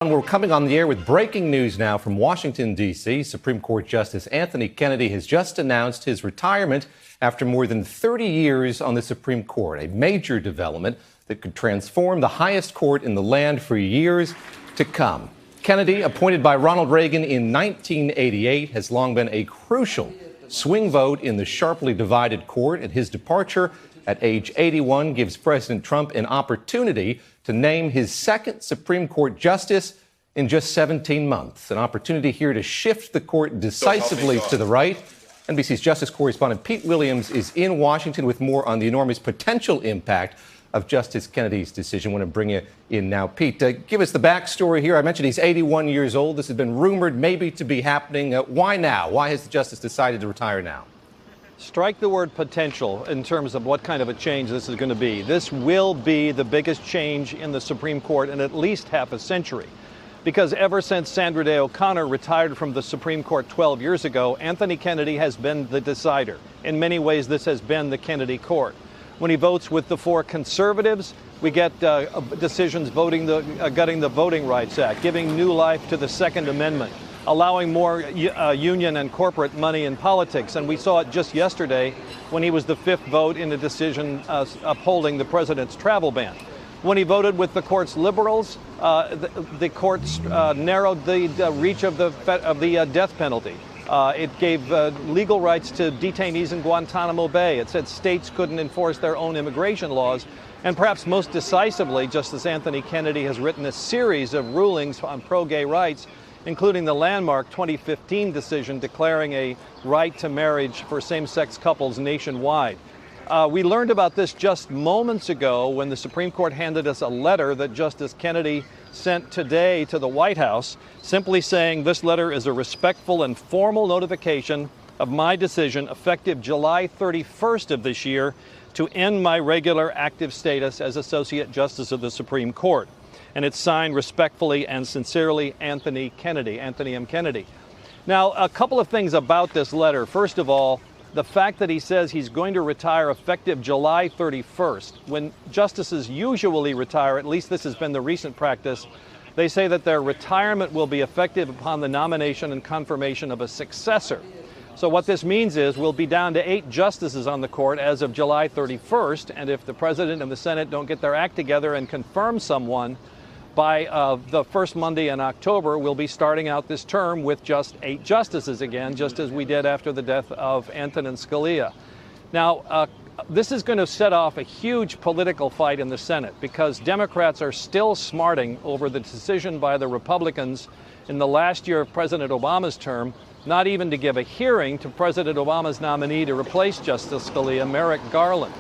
We're coming on the air with breaking news now from Washington, D.C. Supreme Court Justice Anthony Kennedy has just announced his retirement after more than 30 years on the Supreme Court, a major development that could transform the highest court in the land for years to come. Kennedy, appointed by Ronald Reagan in 1988, has long been a crucial swing vote in the sharply divided court, and his departure at age 81 gives President Trump an opportunity to name his second Supreme Court justice in just 17 months. An opportunity here to shift the court decisively to the right. NBC's Justice correspondent Pete Williams is in Washington with more on the enormous potential impact of Justice Kennedy's decision. I want to bring you in now. Pete, give us the backstory here. I mentioned he's 81 years old. This has been rumored maybe to be happening. Why now? Why has the justice decided to retire now? Strike the word potential in terms of what kind of a change this is going to be. This will be the biggest change in the Supreme Court in at least half a century. Because ever since Sandra Day O'Connor retired from the Supreme Court 12 years ago, Anthony Kennedy has been the decider. In many ways, this has been the Kennedy court. When he votes with the four conservatives, we get decisions gutting the Voting Rights Act, giving new life to the Second Amendment, allowing more union and corporate money in politics. And we saw it just yesterday when he was the fifth vote in the decision upholding the president's travel ban. When he voted with the court's liberals, the courts narrowed the reach of the death penalty. It gave legal rights to detainees in Guantanamo Bay. It said states couldn't enforce their own immigration laws. And perhaps most decisively, Justice Anthony Kennedy has written a series of rulings on pro-gay rights, including the landmark 2015 decision declaring a right to marriage for same-sex couples nationwide. We learned about this just moments ago when the Supreme Court handed us a letter that Justice Kennedy sent today to the White House, simply saying this letter is a respectful and formal notification of my decision effective July 31st of this year to end my regular active status as Associate Justice of the Supreme Court. And it's signed respectfully and sincerely, Anthony Kennedy, Anthony M. Kennedy. Now, a couple of things about this letter. First of all, the fact that he says he's going to retire effective July 31st. When justices usually retire, at least this has been the recent practice, they say that their retirement will be effective upon the nomination and confirmation of a successor. So what this means is we'll be down to 8 justices on the court as of July 31st, and if the President and the Senate don't get their act together and confirm someone, by the first Monday in October, we'll be starting out this term with just 8 justices again, just as we did after the death of Antonin Scalia. Now, this is going to set off a huge political fight in the Senate because Democrats are still smarting over the decision by the Republicans in the last year of President Obama's term not even to give a hearing to President Obama's nominee to replace Justice Scalia, Merrick Garland.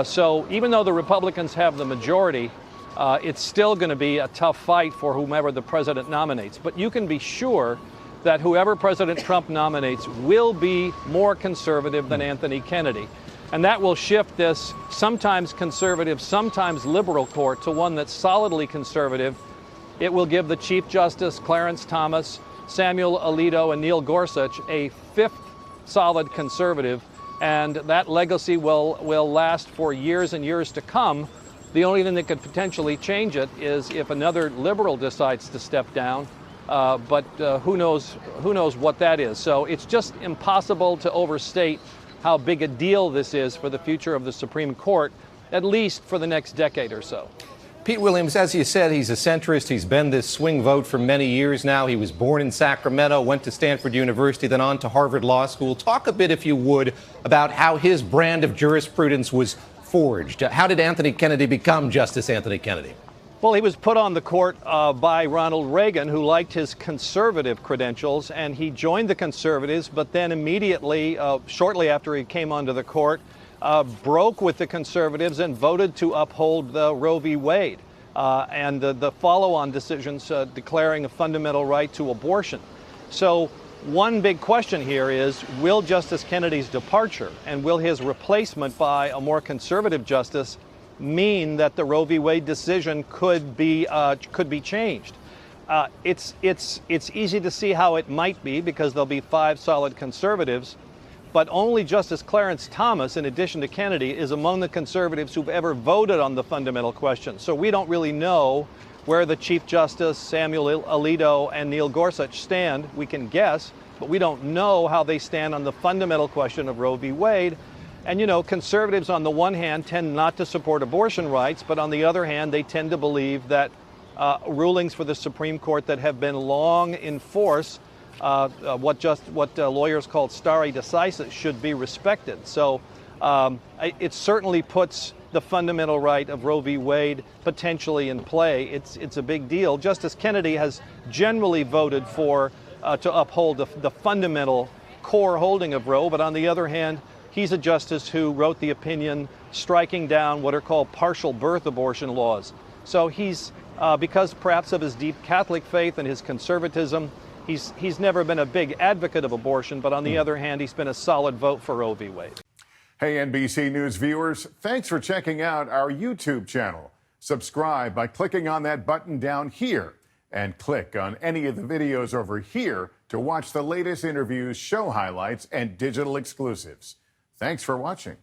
So even though the Republicans have the majority, it's still going to be a tough fight for whomever the president nominates. But you can be sure that whoever President Trump nominates will be more conservative than Anthony Kennedy. And that will shift this sometimes conservative, sometimes liberal court to one that's solidly conservative. It will give the Chief Justice, Clarence Thomas, Samuel Alito, and Neil Gorsuch a 5th solid conservative. And that legacy will last for years and years to come. The only thing that could potentially change it is if another liberal decides to step down, but who knows what that is. So it's just impossible to overstate how big a deal this is for the future of the Supreme Court, at least for the next decade or so. Pete Williams, as you said, he's a centrist. He's been this swing vote for many years now. He was born in Sacramento, went to Stanford University, then on to Harvard Law School. Talk a bit, if you would, about how his brand of jurisprudence was forged. How did Anthony Kennedy become Justice Anthony Kennedy? Well, he was put on the court by Ronald Reagan, who liked his conservative credentials, and he joined the conservatives, but then immediately, shortly after he came onto the court, broke with the conservatives and voted to uphold the Roe v. Wade and the follow-on decisions declaring a fundamental right to abortion. So one big question here is, will Justice Kennedy's departure and will his replacement by a more conservative justice mean that the Roe v. Wade decision could be changed? It's easy to see how it might be because there'll be 5 solid conservatives, but only Justice Clarence Thomas, in addition to Kennedy, is among the conservatives who've ever voted on the fundamental question. So we don't really know Where the Chief Justice, Samuel Alito, and Neil Gorsuch stand, we can guess, but we don't know how they stand on the fundamental question of Roe v. Wade. And, you know, conservatives on the one hand tend not to support abortion rights, but on the other hand, they tend to believe that rulings for the Supreme Court that have been long in force, what lawyers call stare decisis, should be respected. So it certainly puts the fundamental right of Roe v. Wade potentially in play. It's a big deal. Justice Kennedy has generally voted for to uphold the fundamental core holding of Roe, but on the other hand, he's a justice who wrote the opinion striking down what are called partial birth abortion laws. So he's, because perhaps of his deep Catholic faith and his conservatism, he's never been a big advocate of abortion, but on the other hand, he's been a solid vote for Roe v. Wade. Hey, NBC News viewers, thanks for checking out our YouTube channel. Subscribe by clicking on that button down here and click on any of the videos over here to watch the latest interviews, show highlights, and digital exclusives. Thanks for watching.